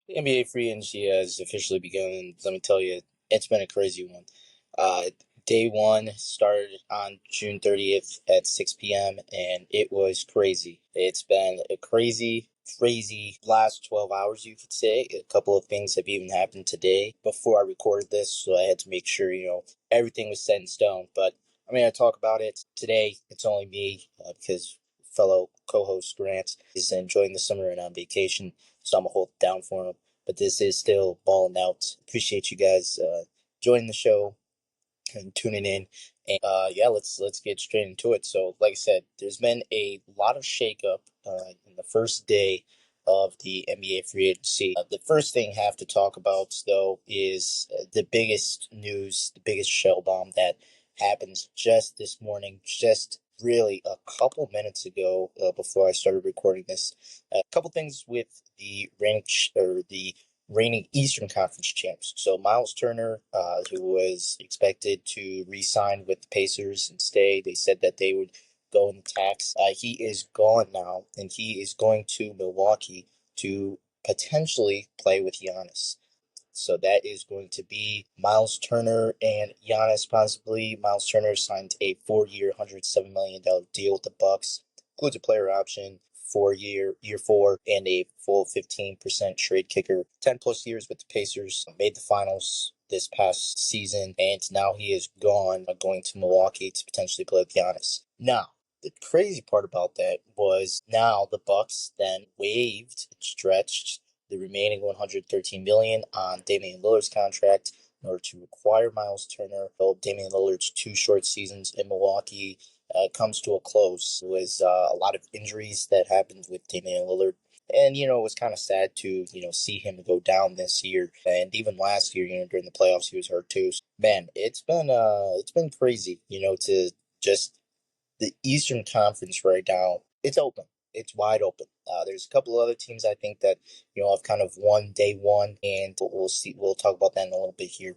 The NBA free agency has officially begun. Let me tell you, it's been a crazy one. Uh, Day one started on June 30th at 6 p.m., and it was crazy. It's been a crazy last 12 hours, you could say. A couple of things have even happened today before I recorded this, so I had to make sure, everything was set in stone. But I'm going to talk about it today. It's only me because fellow co-host Grant is enjoying the summer and on vacation, so I'm going to hold it down for him. But this is still balling out. Appreciate you guys joining the show and tuning in. And yeah, let's get straight into it. So, like I said, there's been a lot of shakeup in the first day of the NBA free agency. The first thing I have to talk about, though, is the biggest news, the biggest shell bomb that happens just this morning, just really a couple minutes ago before I started recording this. A couple things with the range or the reigning Eastern Conference champs. So Miles Turner, who was expected to re-sign with the Pacers and stay, they said that they would go in the tax. He is gone now, and he is going to Milwaukee to potentially play with Giannis. So that is going to be Miles Turner and Giannis possibly. Miles Turner signed a 4-year, $107 million deal with the Bucks. Includes a player option, 4 year, year four, and a full 15% trade kicker. 10 plus years with the Pacers. Made the finals this past season, and now he is gone, going to Milwaukee to potentially play with Giannis. Now, the crazy part about that was now the Bucks then waived and stretched the remaining $113 million on Damian Lillard's contract in order to acquire Miles Turner. Though Damian Lillard's 2 short seasons in Milwaukee comes to a close. It was a lot of injuries that happened with Damian Lillard. And, it was kind of sad to, see him go down this year. And even last year, during the playoffs, he was hurt too. So, man, it's been crazy, to just the Eastern Conference right now. It's open. It's wide open. There's a couple of other teams I think that have kind of won day one, and we'll see. We'll talk about that in a little bit here.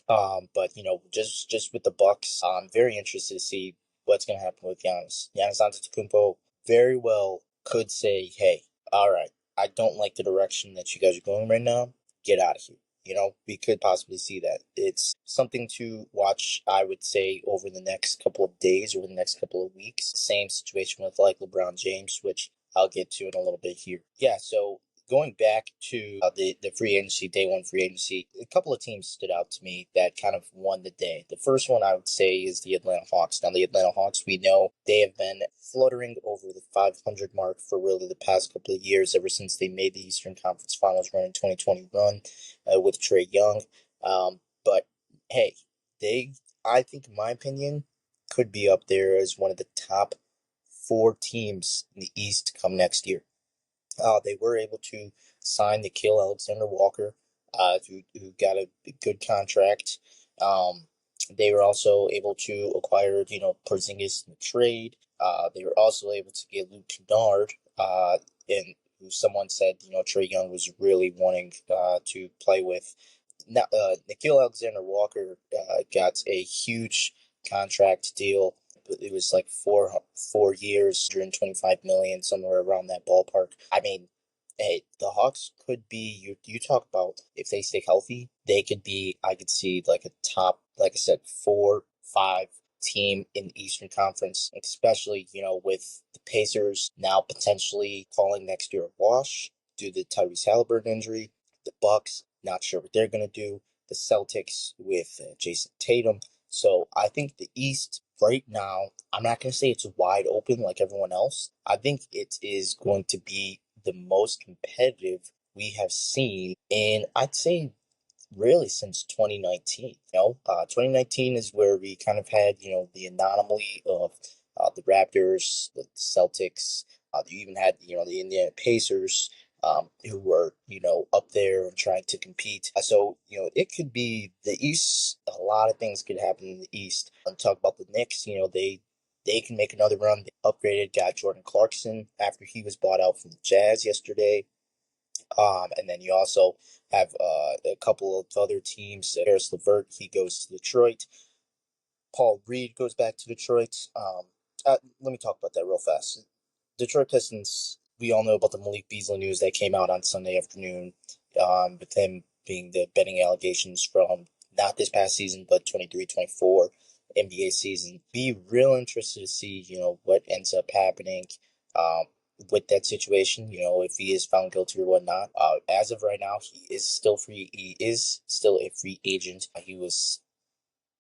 But just with the Bucks, I'm very interested to see what's going to happen with Giannis. Giannis Antetokounmpo very well could say, "Hey, all right, I don't like the direction that you guys are going right now. Get out of here." We could possibly see that. It's something to watch, I would say, over the next couple of days, over the next couple of weeks. Same situation with like LeBron James, which I'll get to in a little bit here. Yeah, so going back to the free agency, day one free agency, a couple of teams stood out to me that kind of won the day. The first one I would say is the Atlanta Hawks. Now, the Atlanta Hawks, we know they have been fluttering over the 500 mark for really the past couple of years, ever since they made the Eastern Conference Finals run in 2021 with Trae Young. But hey, I think, in my opinion, could be up there as one of the top 4 teams in the East come next year. They were able to sign the Kill Alexander Walker, who got a good contract. They were also able to acquire, Porzingis in the trade. They were also able to get Luke Kennard, and who someone said, Trae Young was really wanting to play with. Now, Nikhil Alexander Walker got a huge contract deal. It was like 4 years, $125 million, somewhere around that ballpark. I mean, hey, the Hawks could be, you talk about, if they stay healthy, they could be, I could see like a top, like I said, 4, 5 team in the Eastern Conference, especially, with the Pacers now potentially calling next year a wash due to the Tyrese Halliburton injury. The Bucks, not sure what they're going to do. The Celtics with Jason Tatum. So I think the East right now, I'm not going to say it's wide open like everyone else. I think it is going to be the most competitive we have seen in, I'd say, really since 2019. 2019 is where we kind of had, the anomaly of the Raptors, the Celtics. You even had, the Indiana Pacers, who were, up there and trying to compete. So, it could be the East. A lot of things could happen in the East. Talk about the Knicks. They can make another run. They upgraded, got Jordan Clarkson after he was bought out from the Jazz yesterday. And then you also have a couple of other teams. Harris LeVert, he goes to Detroit. Paul Reed goes back to Detroit. Let me talk about that real fast. Detroit Pistons, We all know about the Malik Beasley news that came out on Sunday afternoon, with him being the betting allegations from not this past season, but 23-24 NBA season. Be real interested to see, what ends up happening um, with that situation, if he is found guilty or whatnot. As of right now, he is still free. He is still a free agent. He was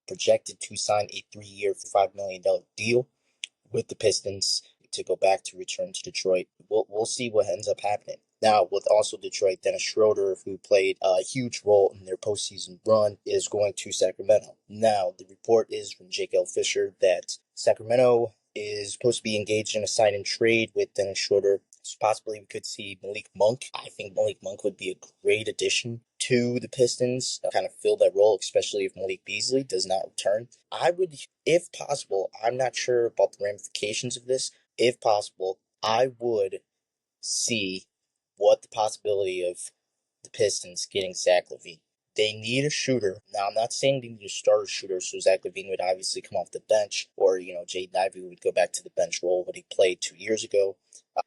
projected to sign a 3-year, $5 million deal with the Pistons to go back to return to Detroit. We'll see what ends up happening. Now, with also Detroit, Dennis Schroeder, who played a huge role in their postseason run, is going to Sacramento. Now, the report is from Jake L. Fisher that Sacramento is supposed to be engaged in a sign and trade with Dennis Schroeder. So possibly we could see Malik Monk. I think Malik Monk would be a great addition to the Pistons, kind of fill that role, especially if Malik Beasley does not return. I would, if possible, I'm not sure about the ramifications of this. If possible, I would see what the possibility of the Pistons getting Zach LaVine. They need a shooter. Now, I'm not saying they need a starter shooter, so Zach LaVine would obviously come off the bench, or, Jaden Ivey would go back to the bench role what he played 2 years ago.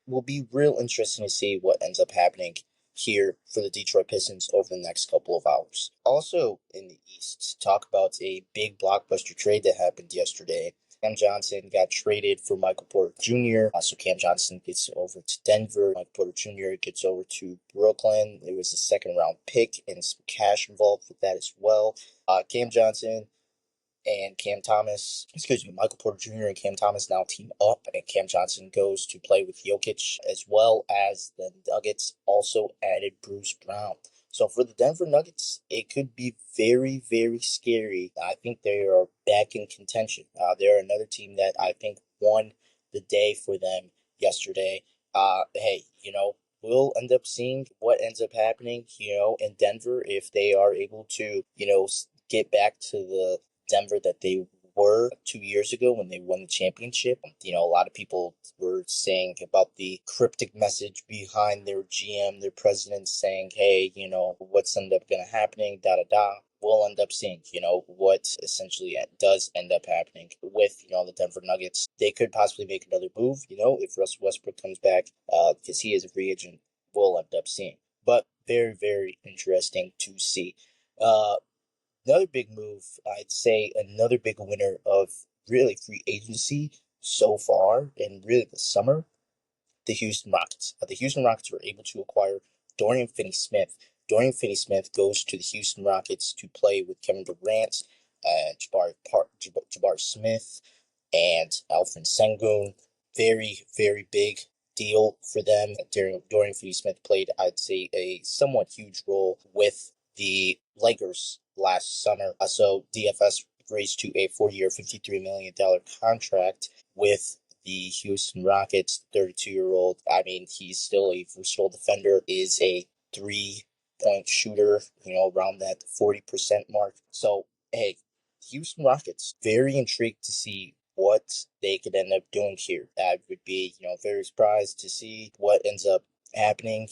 Will be real interesting to see what ends up happening here for the Detroit Pistons over the next couple of hours. Also in the East, talk about a big blockbuster trade that happened yesterday. Cam Johnson got traded for Michael Porter Jr. So Cam Johnson gets over to Denver. Michael Porter Jr. gets over to Brooklyn. There was a second round pick and some cash involved with that as well. Cam Johnson and Michael Porter Jr. and Cam Thomas now team up, and Cam Johnson goes to play with Jokic, as well as the Nuggets also added Bruce Brown. So for the Denver Nuggets, it could be very, very scary. I think they are back in contention. They're another team that I think won the day for them yesterday. Hey, we'll end up seeing what ends up happening, in Denver if they are able to, get back to the Denver that they were 2 years ago when they won the championship. A lot of people were saying about the cryptic message behind their GM, their president saying, hey, what's ended up going to happening, da da da. We'll end up seeing, what essentially does end up happening with, the Denver Nuggets. They could possibly make another move, if Russell Westbrook comes back, because he is a free agent. We'll end up seeing. But very, very interesting to see. Another big move, I'd say another big winner of really free agency so far in really the summer, the Houston Rockets. The Houston Rockets were able to acquire Dorian Finney-Smith. Dorian Finney-Smith goes to the Houston Rockets to play with Kevin Durant, Jabari Smith, and Alfred Sengun. Very, very big deal for them. Dorian Finney-Smith played, I'd say, a somewhat huge role with the Lakers last summer. So DFS agrees to a 4-year, $53 million contract with the Houston Rockets. 32-year-old, I mean, he's still a versatile defender, is a three-point shooter, around that 40% mark. So, hey, Houston Rockets, very intrigued to see what they could end up doing here. I would be, very surprised to see what ends up happening,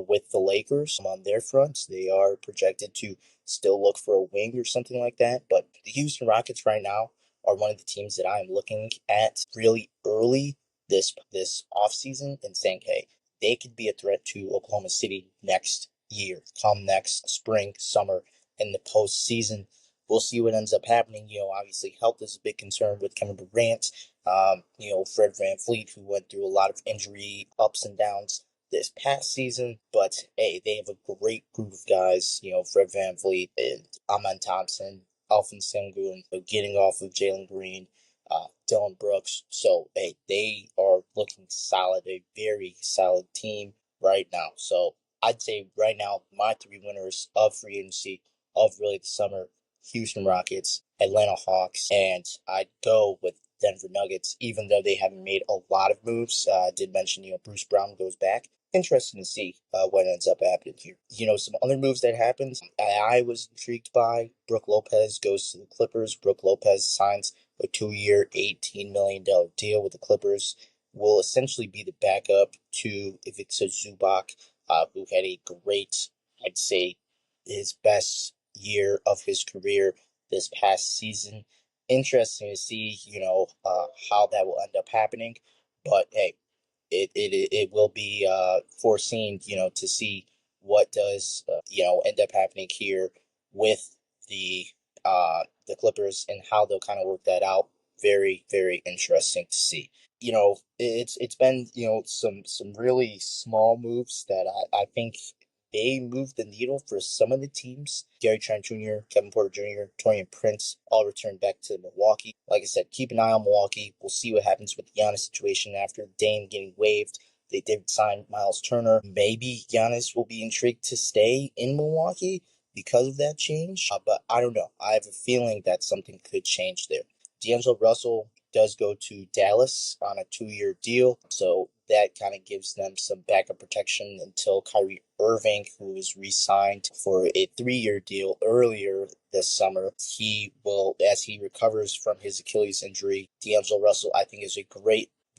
with the Lakers on their fronts. They are projected to still look for a wing or something like that. But the Houston Rockets right now are one of the teams that I'm looking at really early this offseason and saying, hey, they could be a threat to Oklahoma City next year, come next spring, summer, in the postseason. We'll see what ends up happening. Obviously health is a big concern with Kevin Durant. Fred VanVleet, who went through a lot of injury ups and downs this past season, but hey, they have a great group of guys, Fred VanVleet and Amen Thompson, Alfred Sengun, getting off of Jalen Green, Dillon Brooks. So, hey, they are looking solid, a very solid team right now. So, I'd say right now, my three winners of free agency of really the summer, Houston Rockets, Atlanta Hawks, and I'd go with Denver Nuggets, even though they haven't made a lot of moves. I did mention, Bruce Brown goes back. Interesting to see what ends up happening here. Some other moves that happened, I was intrigued by. Brook Lopez goes to the Clippers. Brook Lopez signs a 2-year, $18 million deal with the Clippers. Will essentially be the backup to Ivica Zubac, who had a great, I'd say, his best year of his career this past season. Interesting to see, how that will end up happening. But hey, it will be foreseen, to see what does end up happening here with the Clippers and how they'll kind of work that out. Very, very interesting to see. It's been some really small moves that I think they moved the needle for some of the teams. Gary Trent Jr., Kevin Porter Jr., Torian Prince all returned back to Milwaukee. Like I said, keep an eye on Milwaukee. We'll see what happens with the Giannis situation after Dame getting waived. They did sign Miles Turner. Maybe Giannis will be intrigued to stay in Milwaukee because of that change. But I don't know. I have a feeling that something could change there. D'Angelo Russell does go to Dallas on a 2-year deal, so that kind of gives them some backup protection until Kyrie Irving, who was re-signed for a 3-year deal earlier this summer, he will, as he recovers from his Achilles injury. D'Angelo Russell, I think, is a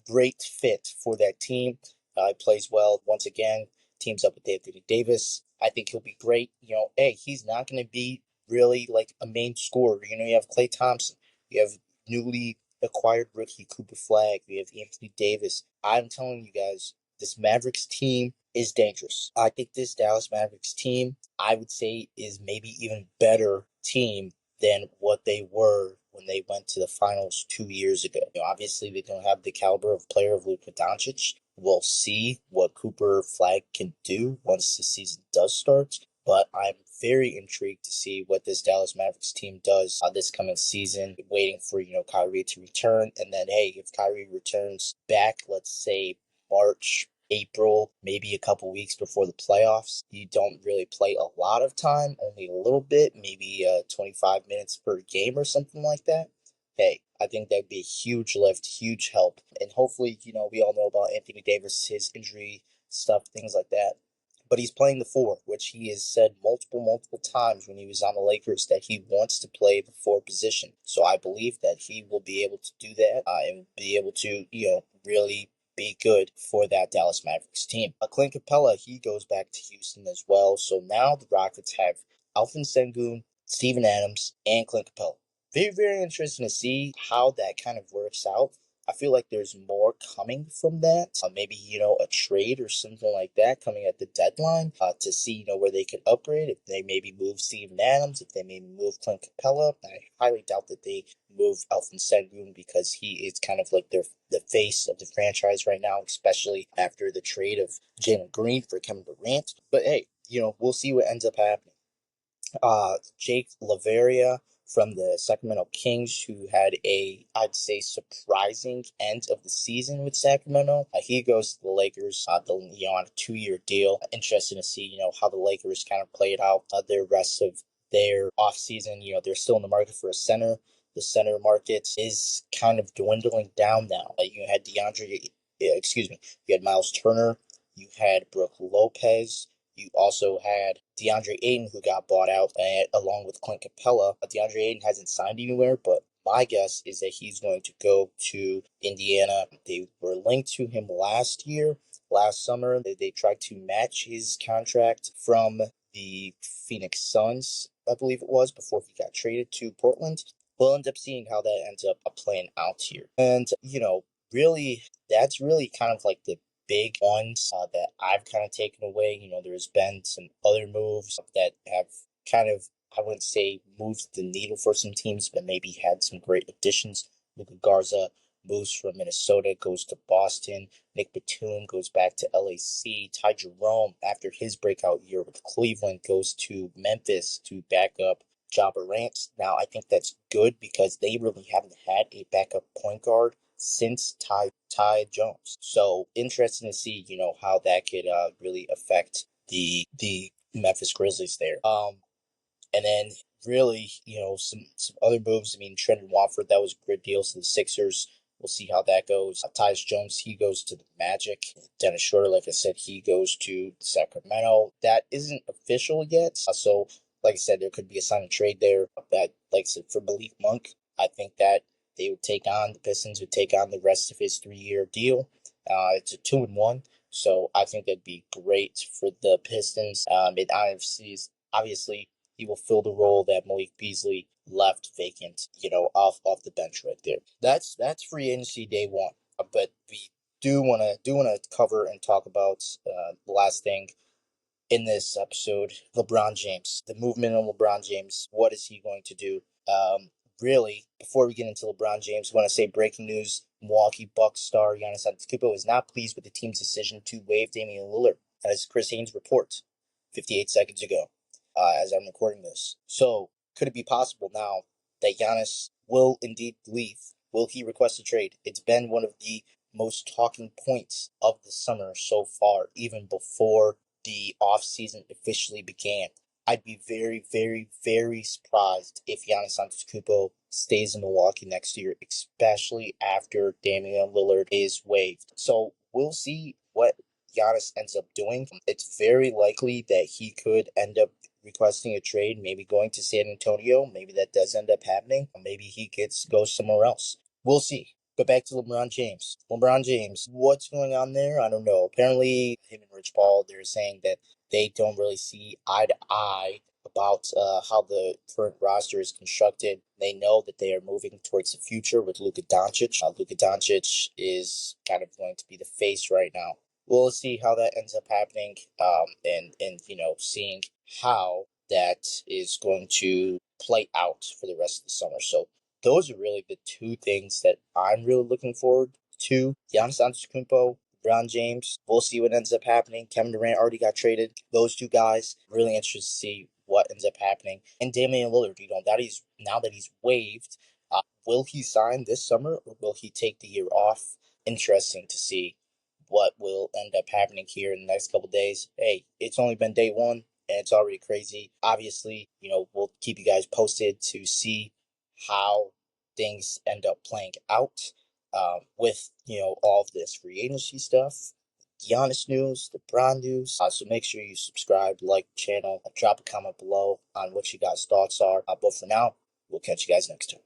great fit for that team. He plays well once again. Teams up with Anthony Davis. I think he'll be great. Hey, he's not going to be really like a main scorer. You have Klay Thompson. You have newly acquired rookie Cooper Flag. We have Anthony Davis. I'm telling you guys, this Mavericks team is dangerous. I think this Dallas Mavericks team, I would say, is maybe even better team than what they were when they went to the finals 2 years ago. Obviously, they don't have the caliber of player of Luka Doncic. We'll see what Cooper Flag can do once the season does start. But I'm very intrigued to see what this Dallas Mavericks team does this coming season, waiting for, Kyrie to return. And then, hey, if Kyrie returns back, let's say March, April, maybe a couple weeks before the playoffs, you don't really play a lot of time, only a little bit, maybe 25 minutes per game or something like that. Hey, I think that'd be a huge lift, huge help. And hopefully, we all know about Anthony Davis, his injury stuff, things like that. But he's playing the four, which he has said multiple times when he was on the Lakers that he wants to play the four position. So I believe that he will be able to do that and be able to, really be good for that Dallas Mavericks team. Clint Capella, he goes back to Houston as well. So now the Rockets have Alvin Sengun, Steven Adams, and Clint Capella. Very, very interesting to see how that kind of works out. I feel like there's more coming from that. Maybe, a trade or something like that coming at the deadline to see, where they could upgrade. If they maybe move Steven Adams, if they maybe move Clint Capella. I highly doubt that they move Alvin Sengun because he is kind of like the face of the franchise right now, especially after the trade of Jalen Green for Kevin Durant. But hey, we'll see what ends up happening. Jake LaVeria from the Sacramento Kings, who had I'd say, surprising end of the season with Sacramento. He goes to the Lakers, on a 2-year deal. Interesting to see, how the Lakers kind of played out their rest of their offseason. They're still in the market for a center. The center market is kind of dwindling down now. You had you had Miles Turner, you had Brooke Lopez, you also had DeAndre Ayton, who got bought out along with Clint Capella. DeAndre Ayton hasn't signed anywhere, but my guess is that he's going to go to Indiana. They were linked to him last summer. They tried to match his contract from the Phoenix Suns, I believe it was, before he got traded to Portland. We'll end up seeing how that ends up playing out here. And, really, that's really kind of like the big ones that I've kind of taken away. There's been some other moves that have kind of, I wouldn't say moved the needle for some teams, but maybe had some great additions. Luka Garza moves from Minnesota, goes to Boston. Nick Batum goes back to LAC. Ty Jerome, after his breakout year with Cleveland, goes to Memphis to back up Ja Morant. Now, I think that's good because they really haven't had a backup point guard since Ty Jones. So interesting to see, how that could really affect the Memphis Grizzlies there. And then really, some other moves. I mean, Trendon Watford, that was a good deal to the Sixers. We'll see how that goes. Tyus Jones, he goes to the Magic. Dennis Schroeder, like I said, he goes to Sacramento. That isn't official yet. So, like I said, there could be a sign and trade there. That, like I said, for Malik Monk, I think that the Pistons would take on the rest of his 3-year deal. It's a 2-1. So I think that'd be great for the Pistons. It obviously he will fill the role that Malik Beasley left vacant, off the bench right there. That's free agency day one. But do want to cover and talk about the last thing in this episode, LeBron James, the movement on LeBron James. What is he going to do? Really, before we get into LeBron James, I want to say breaking news: Milwaukee Bucks star Giannis Antetokounmpo is not pleased with the team's decision to waive Damian Lillard, as Chris Haynes reports 58 seconds ago, as I'm recording this. So, could it be possible now that Giannis will indeed leave? Will he request a trade? It's been one of the most talking points of the summer so far, even before the off season officially began. I'd be very, very, very surprised if Giannis Antetokounmpo stays in Milwaukee next year, especially after Damian Lillard is waived. So we'll see what Giannis ends up doing. It's very likely that he could end up requesting a trade, maybe going to San Antonio. Maybe that does end up happening. Maybe he goes somewhere else. We'll see. But back to LeBron James. LeBron James, what's going on there? I don't know. Apparently, him and Rich Paul, they're saying that they don't really see eye to eye about how the current roster is constructed. They know that they are moving towards the future with Luka Doncic. Luka Doncic is kind of going to be the face right now. We'll see how that ends up happening, and seeing how that is going to play out for the rest of the summer. So those are really the two things that I'm really looking forward to. Giannis Antetokounmpo, LeBron James. We'll see what ends up happening. Kevin Durant already got traded. Those two guys, really interested to see what ends up happening. And Damian Lillard, now that he's waived, will he sign this summer or will he take the year off? Interesting to see what will end up happening here in the next couple days. Hey, it's only been day one and it's already crazy. Obviously, we'll keep you guys posted to see how things end up playing out with all of this free agency stuff, Giannis news, LeBron news. So make sure you subscribe, like the channel, drop a comment below on what you guys' thoughts are. But for now, we'll catch you guys next time.